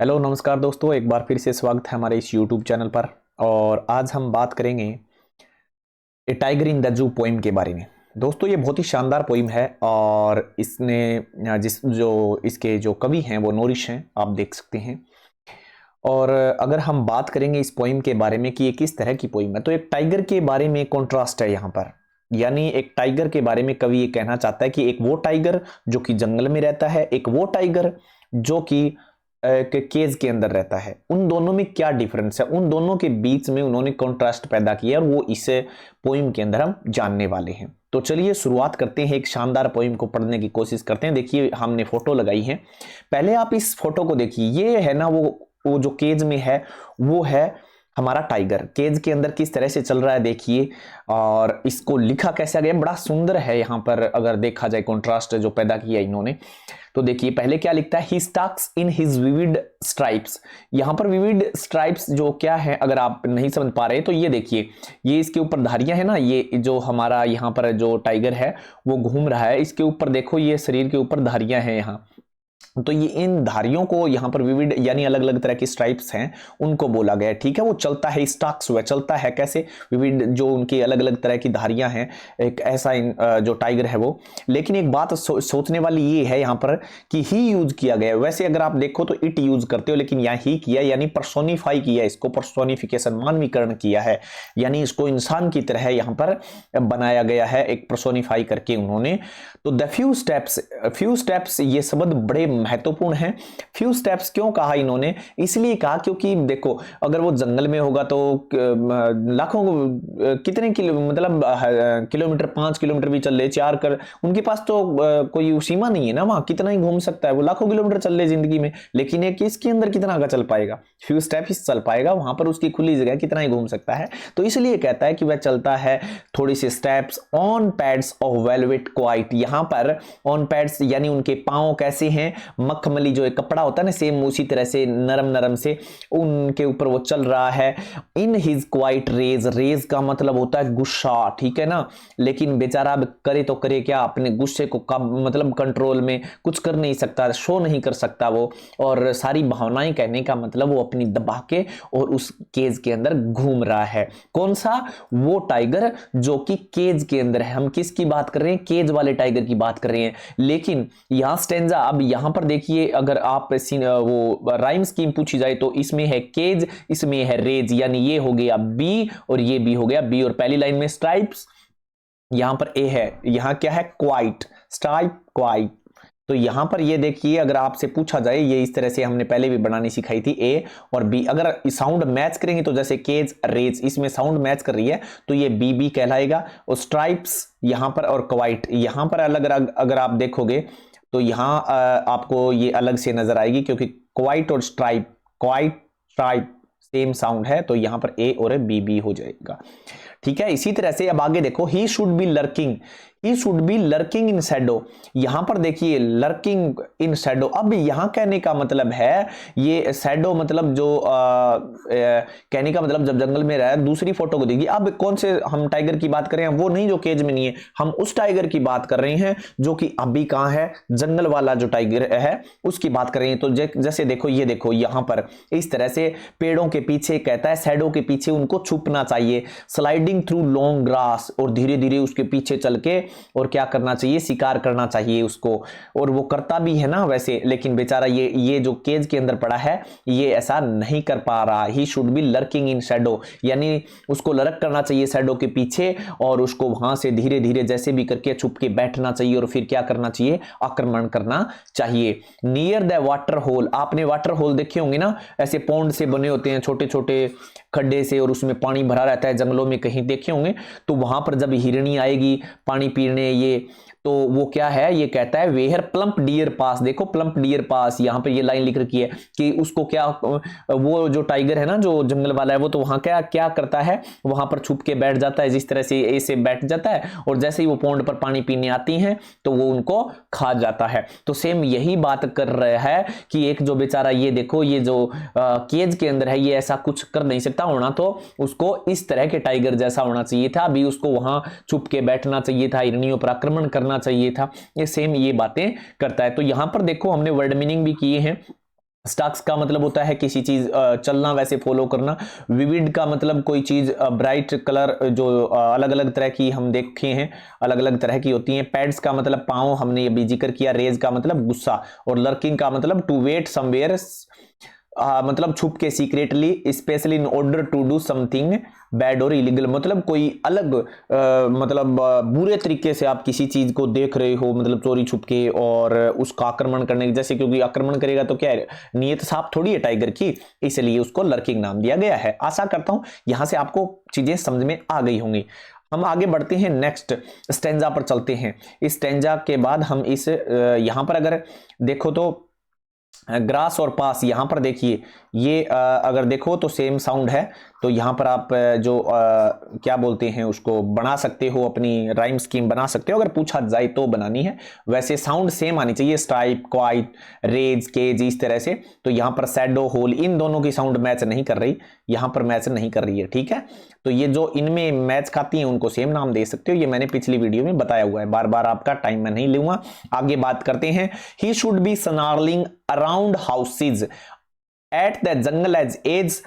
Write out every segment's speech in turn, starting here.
Hello नमस्कार दोस्तों, एक बार फिर से स्वागत है हमारे इस यूट्यूब चैनल पर। और आज हम बात करेंगे a tiger in the zoo poem के बारे में। दोस्तों ये बहुत ही शानदार पोइम है और इसने इसके जो कवि हैं वो नोरिश हैं, आप देख सकते हैं। और अगर हम बात करेंगे इस पोइम के बारे में कि ये किस तरह की पोइम है, तो एक टाइगर के बारे में कॉन्ट्रास्ट है यहाँ पर। यानी एक टाइगर के बारे में कवि ये कहना चाहता है कि एक वो टाइगर जो कि जंगल में रहता है, एक वो टाइगर जो कि केज के अंदर रहता है। उन दोनों में क्या डिफरेंस है, उन दोनों के बीच में उन्होंने कॉन्ट्रास्ट पैदा किया और वो इस पोइम के अंदर हम जानने वाले हैं। तो चलिए शुरुआत करते हैं, एक शानदार पोइम को पढ़ने की कोशिश करते हैं। देखिए हमने फोटो लगाई है, पहले आप इस फोटो को देखिए। ये है ना वो जो केज में है वो है हमारा टाइगर। केज के अंदर किस तरह से चल रहा है देखिए, और इसको लिखा कैसे गया, बड़ा सुंदर है। यहाँ पर अगर देखा जाए कॉन्ट्रास्ट जो पैदा किया इन्होंने, तो देखिए पहले क्या लिखता है, he stalks in his vivid stripes. यहाँ पर विविड स्ट्राइप्स जो क्या है, अगर आप नहीं समझ पा रहे तो ये देखिए, ये इसके ऊपर धारियां है ना, ये जो हमारा यहाँ पर जो टाइगर है वो घूम रहा है, इसके ऊपर देखो ये शरीर के ऊपर धारियां हैं यहाँ। तो ये इन धारियों को यहाँ पर विविड यानी अलग अलग तरह की स्ट्राइप्स हैं उनको बोला गया है। ठीक है, वो चलता है, स्टाक्स हुआ चलता है कैसे, विविड जो उनकी अलग अलग तरह की धारियां हैं, एक ऐसा जो टाइगर है वो। लेकिन एक बात सोचने वाली ये है यहाँ पर कि ही यूज किया गया है। वैसे अगर आप देखो तो इट यूज करते हो, लेकिन यहाँ ही किया यानी पर्सोनिफाई किया, इसको पर्सोनिफिकेशन मानवीकरण किया है, यानी इसको इंसान की तरह यहाँ पर बनाया गया है, एक पर्सोनिफाई करके उन्होंने। तो द फ्यू स्टेप्स ये शब्द बड़े महत्वपूर्ण है। फ्यू स्टेप्स क्यों कहा इन्होंने, इसलिए कहा क्योंकि देखो अगर वो जंगल में होगा तो लाखों कितने मतलब किलोमीटर, 5 किलोमीटर भी चल ले, 4 कर, उनके पास तो कोई सीमा नहीं है ना, वहां कितना ही घूम सकता है, वो लाखों किलोमीटर चल ले जिंदगी में। लेकिन एक इसके अंदर कितना का चल पाएगा, फ्यू स्टेप ही चल पाएगा, वहां पर उसकी खुली जगह कितना ही घूम सकता है। तो इसलिए कहता है कि वह चलता है थोड़ी सी steps on pads of velvet quiet. यहां पर ऑन पैड्स यानी उनके पांव कैसे हैं, मखमली जो एक कपड़ा होता है ना, सेम उसी तरह से नरम नरम से उनके ऊपर वो चल रहा है। In his quiet rage, rage का मतलब होता है गुस्सा, ठीक है ना। लेकिन बेचारा अब करे तो करे क्या, अपने गुस्से को मतलब कंट्रोल में कुछ कर नहीं सकता, शो नहीं कर सकता वो, और सारी भावनाएं कहने का मतलब वो अपनी दबा के और उस केज के अंदर घूम रहा है। कौन सा, वो टाइगर जो कि केज के अंदर है। हम किसकी बात कर रहे हैं, केज वाले टाइगर की बात कर रहे हैं। लेकिन यहां स्टेंजा, अब यहां पर देखिए अगर आप वो राइम स्कीम पूछी जाए तो इसमें है केज, इसमें है रेज, यानी ये हो गया बी और ये भी हो गया बी। और पहली लाइन में स्ट्राइप्स, यहां पर ए है, यहां क्या है क्वाइट, स्ट्राइप क्वाइट। तो यहां पर ये देखिए अगर आपसे पूछा जाए, ये इस तरह से हमने पहले भी बनानी सिखाई थी, ए और बी अगर साउंड मैच करेंगे तो जैसे केज रेज इसमें साउंड मैच कर रही है तो ये बी बी कहलाएगा। और स्ट्राइप्स यहां पर और क्वाइट यहां पर अलग अगर आप देखोगे तो यहां आपको ये अलग से नजर आएगी, क्योंकि क्वाइट और stripe, quite stripe same sound है, तो यहां पर ए और बी बी हो जाएगा। ठीक है, इसी तरह से अब आगे देखो, he should be lurking, he should be lurking in Shadow. यहां पर देखिए लर्किंग इन शैडो, अब यहां कहने का मतलब है, ये शैडो मतलब जो कहने का मतलब जब जंगल में रहा। दूसरी फोटो को देखिए, अब कौन से हम टाइगर की बात कर रहे हैं, वो नहीं जो केज में नहीं है, हम उस टाइगर की बात कर रहे हैं जो कि अभी कहां है, जंगल वाला जो टाइगर है उसकी बात कर रहे हैं। तो जैसे देखो, ये देखो यहां पर इस तरह से पेड़ों के पीछे कहता है, शैडो के पीछे उनको छुपना चाहिए, स्लाइडिंग थ्रू लॉन्ग ग्रास, और धीरे धीरे उसके पीछे चल के और क्या करना चाहिए, शिकार करना चाहिए उसको। और वो करता भी है ना वैसे, लेकिन बेचारा ये जो केज के अंदर पड़ा है ये ऐसा नहीं कर पा रहा। He should be lurking in Shadow, यानी उसको लर्क करना चाहिए शैडो के पीछे, और उसको वहां से धीरे धीरे जैसे भी करके छुप के बैठना चाहिए, और फिर क्या करना चाहिए, आक्रमण करना चाहिए। नियर द वाटर होल, आपने वाटर होल देखे होंगे ना, ऐसे पौंड से बने होते हैं, छोटे छोटे खड्डे से, और उसमें पानी भरा रहता है, जंगलों में कहीं देखे होंगे। तो वहां पर जब हिरनी आएगी पानी पीने, ये तो वो क्या है, ये कहता है वेयर प्लम्प डियर पास। देखो प्लम्प डियर पास, यहां पे ये लाइन लिख रखी है कि उसको क्या, वो जो टाइगर है ना जो जंगल वाला है, वो तो वहां क्या क्या करता है, वहां पर छुप के बैठ जाता है, जिस तरह से ऐसे बैठ जाता है, और जैसे ही वो पौंड पर पानी पीने आती हैं तो वो उनको खा जाता है। तो सेम यही बात कर रहा है कि एक जो बेचारा, ये देखो ये जो केज के अंदर है, ये ऐसा कुछ कर नहीं सकता, होना तो उसको इस तरह के टाइगर जैसा होना चाहिए था, अभी उसको वहां छुप के बैठना चाहिए था, हिरणियों पर आक्रमण करना चाहिए था। ये सेम ये बातें करता है। तो यहां पर देखो हमने वर्ड मीनिंग भी किए हैं, स्टाक्स का मतलब होता है किसी चीज चलना, वैसे फॉलो करना। विविड का मतलब कोई चीज ब्राइट कलर, जो अलग अलग तरह की हम देखे हैं, अलग अलग तरह की होती हैं। पैड्स का मतलब पाँव, हमने ये भी जिक्र किया। रेज का मतलब गुस्सा, और लर्किंग का मतलब टू वेट समवेयर, मतलब छुप के, secretly, specially in order to do something bad और इलीगल, मतलब कोई अलग मतलब बुरे तरीके से आप किसी चीज को देख रहे हो, मतलब चोरी छुप के, और उसका आक्रमण करने की, जैसे, क्योंकि आक्रमण करेगा तो क्या है, नीयत साफ थोड़ी है टाइगर की, इसलिए उसको लर्किंग नाम दिया गया है। आशा करता हूं यहां से आपको चीजें समझ में आ गई होंगी। हम आगे बढ़ते हैं, नेक्स्ट स्टेंजा पर चलते हैं। इस स्टेंजा के बाद हम इस यहां पर अगर देखो तो ग्रास और पास, यहां पर देखिए, ये अगर देखो तो सेम साउंड है। तो यहां पर आप जो क्या बोलते हैं उसको बना सकते हो, अपनी राइम स्कीम बना सकते हो, अगर पूछा जाए तो बनानी है। वैसे साउंड सेम आनी चाहिए, स्ट्राइप, क्वाइट, रेज, केज, इस तरह से। तो यहां पर सैडो, होल, इन दोनों की साउंड मैच नहीं कर रही, यहां पर मैच नहीं कर रही है, ठीक है। तो ये जो इनमें मैच खाती हैं उनको सेम नाम दे सकते हो, ये मैंने पिछली वीडियो में बताया हुआ है, बार बार आपका टाइम मैं नहीं लूंगा। आगे बात करते हैं। He should be snarling around houses at the jungle as age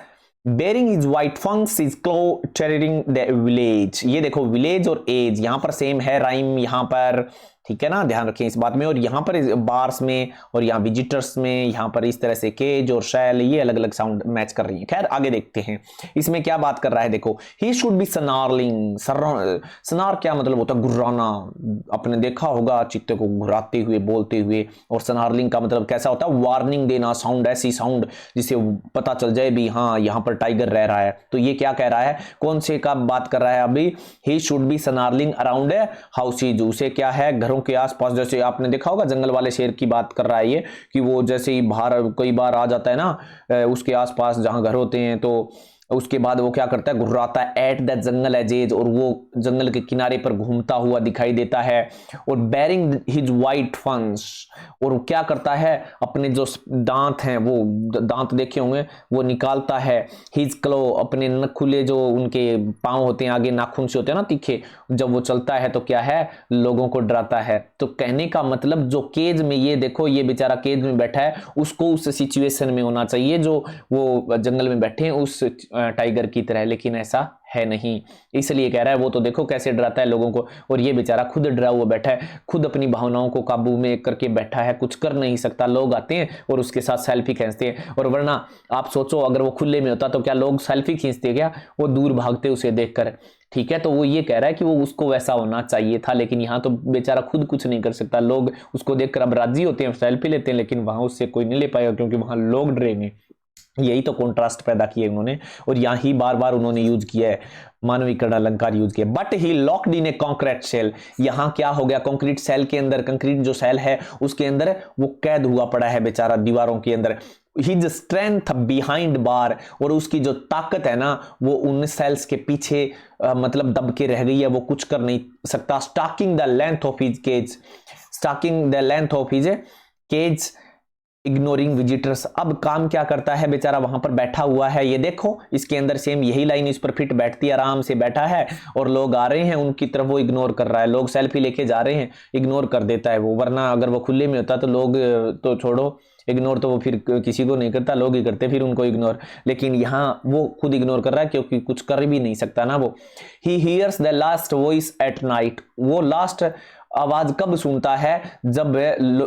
bearing his white fangs his claw tearing the village। ये देखो विलेज और एज यहां पर सेम है, राइम यहां पर, ठीक है ना, ध्यान रखें इस बात में। और यहां पर बार्स में और यहां विजिटर्स में, यहां पर इस तरह से केज और शैल, ये अलग अलग साउंड मैच कर रही है। खैर आगे देखते हैं इसमें क्या बात कर रहा है। देखो, ही शुड बी स्नार्लिंग, स्नार क्या मतलब होता है, गुर्राना। आपने देखा होगा चित्ते को घुराते हुए, बोलते हुए। और स्नार्लिंग का मतलब कैसा होता है, वार्निंग देना, साउंड, ऐसी साउंड जिससे पता चल जाए भी हाँ यहां पर टाइगर रह रहा है। तो ये क्या कह रहा है, कौन से का बात कर रहा है अभी, he should be snarling around houses, उसे क्या है, घरों के आसपास। जैसे आपने देखा होगा जंगल वाले शेर की बात कर रहा है ये, कि वो जैसे ही बाहर कई बार आ जाता है ना उसके आसपास जहां घर होते हैं, तो उसके बाद वो क्या करता है, घुर्राता है एट द जंगल एजेज, और वो जंगल के किनारे पर घूमता हुआ दिखाई देता है। और बेरिंग हिज वाइट फंस, और क्या करता है, अपने जो दांत हैं, वो दांत देखे होंगे, वो निकालता है। हिज क्लो, अपने नखुले जो उनके पांव होते हैं, आगे नाखून से होते हैं ना तीखे, जब वो चलता है तो क्या है, लोगों को डराता है। तो कहने का मतलब जो केज में, ये देखो ये बेचारा केज में बैठा है, उसको उस सिचुएशन में होना चाहिए जो वो जंगल में बैठे हैं उस टाइगर की तरह, लेकिन ऐसा है नहीं। इसलिए कह रहा है, वो तो देखो कैसे डराता है लोगों को, और ये बेचारा खुद डरा हुआ बैठा है, खुद अपनी भावनाओं को काबू में करके बैठा है, कुछ कर नहीं सकता। लोग आते हैं और उसके साथ सेल्फी खींचते हैं, और वरना आप सोचो अगर वो खुले में होता तो क्या लोग सेल्फी खींचते, क्या वो दूर भागते उसे देखकर, ठीक है। तो वो ये कह रहा है कि वो उसको वैसा होना चाहिए था, लेकिन यहाँ तो बेचारा खुद कुछ नहीं कर सकता। लोग उसको देखकर अब राजी होते हैं, सेल्फी लेते हैं, लेकिन वहां उससे कोई नहीं ले पाएगा क्योंकि वहां लोग डरेंगे। यही तो कॉन्ट्रास्ट पैदा किए उन्होंने, और यहां ही बार बार उन्होंने यूज किया है, मानवीकरण अलंकार यूज किया। But he locked in a concrete cell, यहां क्या हो गया, कॉन्क्रीट सेल के अंदर, कंक्रीट जो सेल है उसके अंदर वो कैद हुआ पड़ा है बेचारा, दीवारों के अंदर। हिज स्ट्रेंथ बिहाइंड बार, और उसकी जो ताकत है ना वो उन सेल्स के पीछे मतलब दब के रह गई है, वो कुछ कर नहीं सकता। Stalking the length of his cage, stalking the length of his cage ignoring visitors. अब काम क्या करता है बेचारा, वहां पर बैठा हुआ है, ये देखो इसके अंदर सेम यही लाइन इस पर फिट बैठती है, आराम से बैठा है और लोग आ रहे हैं उनकी तरफ, वो इग्नोर कर रहा है। लोग सेल्फी लेके जा रहे हैं, इग्नोर कर देता है वो, वरना अगर वो खुले में होता तो लोग तो छोड़ो इग्नोर, तो वो फिर किसी को नहीं करता, लोग ही करते फिर उनको इग्नोर, लेकिन यहाँ वो खुद इग्नोर कर रहा है क्योंकि कुछ कर भी नहीं सकता ना वो। He hears the last voice at night, वो लास्ट आवाज कब सुनता है, जब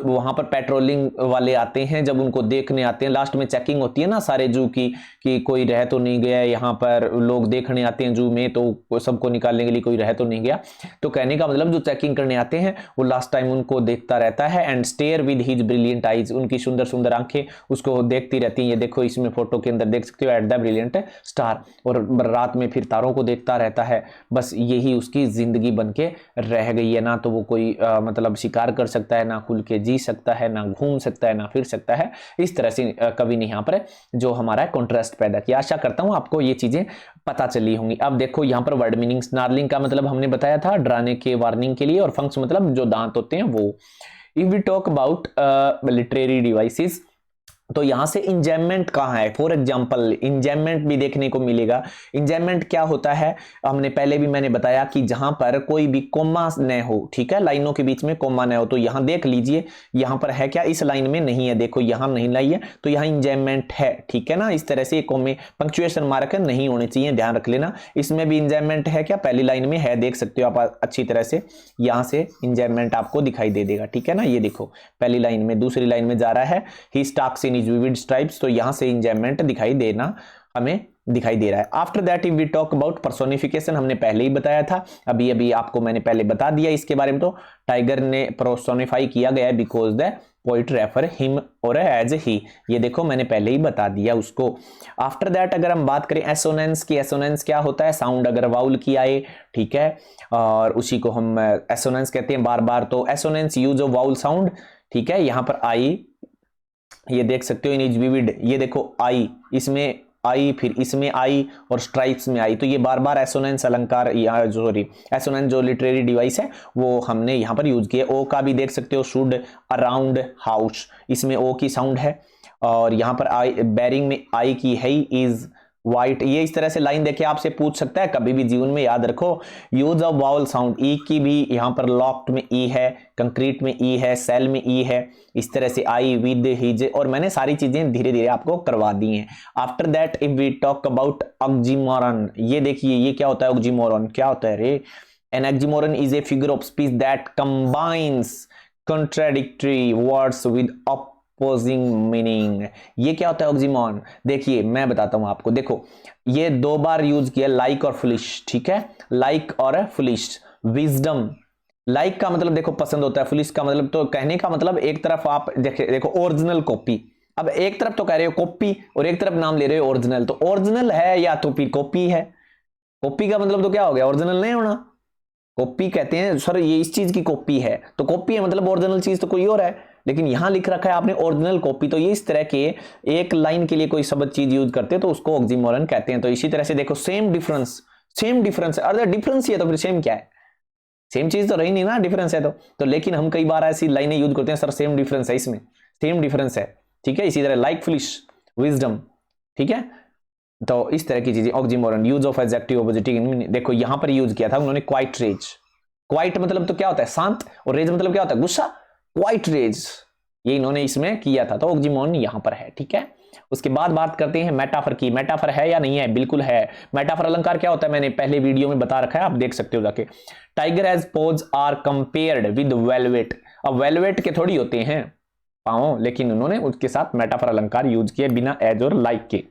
वहां पर पेट्रोलिंग वाले आते हैं, जब उनको देखने आते हैं, लास्ट में चेकिंग होती है ना सारे जू की, कि कोई रह तो नहीं गया, यहाँ पर लोग देखने आते हैं जू में, तो सबको निकालने के लिए कोई रह तो नहीं गया। तो कहने का मतलब जो चेकिंग करने आते हैं वो लास्ट टाइम उनको देखता रहता है। And stare with his brilliant eyes, उनकी सुंदर सुंदर आंखें उसको देखती रहती हैं। ये देखो इसमें फोटो के अंदर देख सकते हो, एट द ब्रिलियंट स्टार, और रात में फिर तारों को देखता रहता है। बस यही उसकी जिंदगी बन के रह गई है, ना तो वो कोई मतलब शिकार कर सकता है, ना खुल के जी सकता है, ना घूम सकता है, ना फिर सकता है। इस तरह से कवि ने यहाँ पर जो हमारा कॉन्ट्रास्ट पैदा किया। आशा करता हूं आपको ये चीजें पता चली होंगी। अब देखो यहाँ पर वर्ड मीनिंग, स्नार्लिंग का मतलब हमने बताया था डराने के, वार्निंग के लिए, और फंक्स मतलब जो दांत होते हैं वो। If we talk about literary devices, तो यहां से इंजैममेंट कहाँ है, फॉर एग्जाम्पल इंजैममेंट भी देखने को मिलेगा। इंजैममेंट क्या होता है, हमने पहले भी मैंने बताया कि जहां पर कोई भी कोमा न हो, ठीक है, लाइनों के बीच में कोमा न हो। तो यहां देख लीजिए, यहां पर है क्या, इस लाइन में नहीं है, देखो यहां नहीं लाई है, तो यहां इंजैममेंट है, ठीक है ना। इस तरह से कोमे पंक्चुएशन मार्क नहीं होने चाहिए, ध्यान रख लेना। इसमें भी इंजैममेंट है क्या, पहली लाइन में है, देख सकते हो आप अच्छी तरह से, यहां से इंजैममेंट आपको दिखाई दे देगा, ठीक है ना। ये देखो पहली लाइन में, दूसरी लाइन में जा रहा है, ही स्टार्क्स इन विविड स्ट्राइप्स, तो यहां से इंजैममेंट दिखाई देना हमें दिखाई दे रहा है। After that if we talk about personification, हमने पहले ही बताया था, अभी अभी आपको मैंने पहले बता दिया इसके बारे में। तो टाइगर ने पर्सोनिफाई किया गया है because the poet refer him और एज ही, ये देखो मैंने पहले ही बता दिया उसको। आफ्टर दैट अगर हम बात करें एसोनेंस की, एसोनेंस क्या होता है, साउंड अगर वाउल की आए, ठीक है, और उसी को हम एसोनेंस कहते हैं बार बार। तो assonance use of vowel sound, ठीक है, यहां पर आई, ये देख सकते हो इन इज विविड, ये देखो आई, इसमें आई, फिर इसमें आई और स्ट्राइप्स में आई, तो ये बार बार एसोनेंस अलंकार, यहाँ सॉरी एसोनेंस जो लिटरेरी डिवाइस है वो हमने यहाँ पर यूज किया। ओ का भी देख सकते हो, शुड, अराउंड, हाउस, इसमें ओ की साउंड है, और यहाँ पर आई, बैरिंग में आई की है, इज, वाइट, ये इस तरह से लाइन देखे आपसे पूछ सकता है, कभी भी जीवन में याद रखो। यूज ऑफ वावल साउंड, ई की भी यहाँ पर लॉक्ड में ई है, कंक्रीट में ई है, सेल में ई है, इस तरह से आई, विद, हिज, और मैंने सारी चीजें धीरे धीरे आपको करवा दी हैं। After that if we talk about oxymoron, ये देखिए ये क्या होता है, ऑक्सीमोरन क्या होता है रे। An oxymoron is a figure of speech that combines contradictory words with opposing meaning. ये क्या होता है ऑक्सीमोरन, देखिए मैं बताता हूं आपको, देखो ये दो बार यूज किया, लाइक और फुलिश, ठीक है, लाइक और फुलिश। विजडम, लाइक का मतलब देखो पसंद होता है, फुलिश का मतलब, तो कहने का मतलब एक तरफ आप देखो ओरिजिनल कॉपी, अब एक तरफ तो कह रहे हो कॉपी और एक तरफ नाम ले रहे हो ओरिजिनल, तो ओरिजिनल है या तो फिर कॉपी है। कॉपी का मतलब तो क्या हो गया, ओरिजिनल नहीं होना। कॉपी कहते हैं सर ये इस चीज की कॉपी है, तो कॉपी है मतलब ओरिजिनल चीज तो कोई और है, लेकिन यहां लिख रखा है आपने ओरिजिनल कॉपी, तो ये इस तरह के एक लाइन के लिए कोई शब्द चीज यूज करते हैं तो उसको ऑक्सीमोरन कहते हैं। तो इसी तरह से देखो सेम डिफरेंस, सेम डिफरेंस, अरे डिफरेंस ही है तो फिर सेम क्या है, सेम चीज तो रही नहीं ना, डिफरेंस है तो लेकिन हम कई बार ऐसी लाइनें यूज करते हैं, सर सेम डिफरेंस है, इसमें सेम डिफरेंस है, ठीक है। इसी तरह लाइक, फुलिश, विजडम, ठीक है, तो इस तरह की चीजें ऑक्सीमोरन। यूज ऑफ एडजेक्टिव ऑपोजिटिव, देखो यहां पर यूज किया था उन्होंने क्वाइट रेज, क्वाइट मतलब तो क्या होता है शांत, और रेज मतलब क्या होता है गुस्सा, क्वाइट रेज, ये इन्होंने इसमें किया था, तो ऑक्सीमोरन यहां पर है, ठीक है। उसके बाद बात करते हैं मेटाफर की, मेटाफर है या नहीं है, बिल्कुल है। मेटाफर अलंकार क्या होता है, मैंने पहले वीडियो में बता रखा है, आप देख सकते हो जाके। Tiger as paws are compared with velvet, अब वेलवेट के थोड़ी होते हैं पाओ, लेकिन उन्होंने उसके साथ मेटाफर अलंकार यूज किए बिना एज और लाइक के।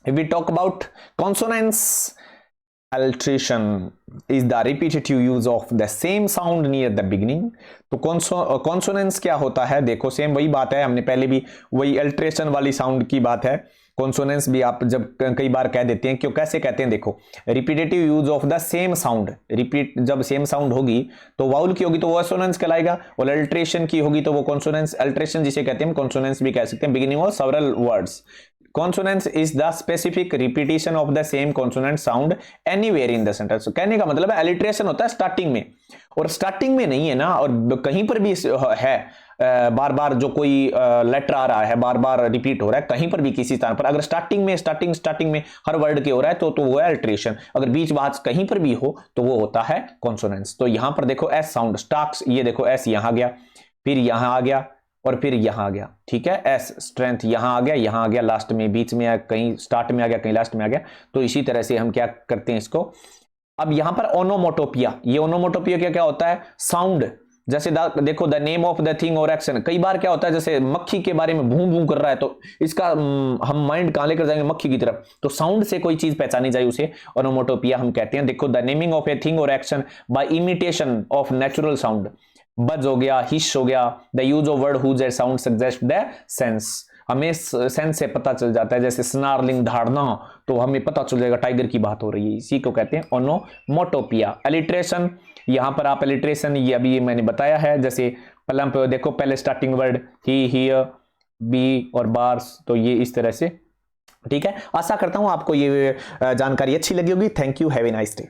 If we talk about consonants, alliteration is the repetitive use of the same sound near the beginning। तो consonants क्या होता है, देखो सेम वही बात है, हमने पहले भी वही अल्ट्रेशन वाली साउंड की बात है। कॉन्सोनेंस भी आप जब कई बार कह देते हैं, क्यों कैसे कहते हैं, देखो repetitive use of the same sound, repeat जब सेम साउंड होगी तो वाउल की होगी तो वो एसोनेंस कहलाएगा, और अल्ट्रेशन की होगी तो वो कॉन्सोनेंस, अल्ट्रेशन जिसे कहते हैं कॉन्सोनेंस भी कह सकते हैं, beginning of several words. Consonance is the specific repetition of the same consonant sound anywhere in the sentence। कहने का मतलब है alliteration होता है स्टार्टिंग में, और स्टार्टिंग में नहीं है ना, और कहीं पर भी है बार बार जो कोई लेटर आ रहा है बार बार रिपीट हो रहा है कहीं पर भी किसी स्थान पर, अगर स्टार्टिंग में स्टार्टिंग में हर वर्ड के हो रहा है तो वो है अल्ट्रेशन, अगर बीच बात कहीं पर भी हो तो वो होता है कॉन्सोनेंस। तो यहां पर देखो एस साउंड स्टार्क्स, ये देखो एस यहां गया, फिर यहां आ गया और फिर यहां आ गया, ठीक है, एस स्ट्रेंथ यहां आ गया लास्ट में, बीच में कहीं स्टार्ट में आ गया कहीं लास्ट में आ गया। तो इसी तरह से हम क्या करते हैं इसको। अब यहां पर ओनोमोटोपिया, ये ओनोमोटोपिया क्या होता है, साउंड, जैसे देखो the name of the thing और एक्शन, कई बार क्या होता है जैसे मक्खी के बारे में भूं भूं कर रहा है तो इसका हम माइंड कहां लेकर जाएंगे, मक्खी की तरफ, तो साउंड से कोई चीज पहचानी जाए उसे ओनोमोटोपिया हम कहते हैं। देखो the naming of a thing और action by imitation of natural sound, buzz हो गया, हिश हो गया, the use of word whose and sound suggest the sense, हमें सेंस से पता चल जाता है, जैसे स्नार्लिंग धाड़ना, तो हमें पता चल जाएगा टाइगर की बात हो रही है, इसी को कहते हैं ओनोमोटोपिया। एलिट्रेशन, यहां पर आप एलिट्रेशन ये अभी मैंने बताया है, जैसे पहले देखो पहले स्टार्टिंग वर्ड ही, हियर, बी और बार्स, तो ये इस तरह से, ठीक है। आशा करता हूं आपको ये जानकारी अच्छी लगी होगी। Thank you, have a nice day.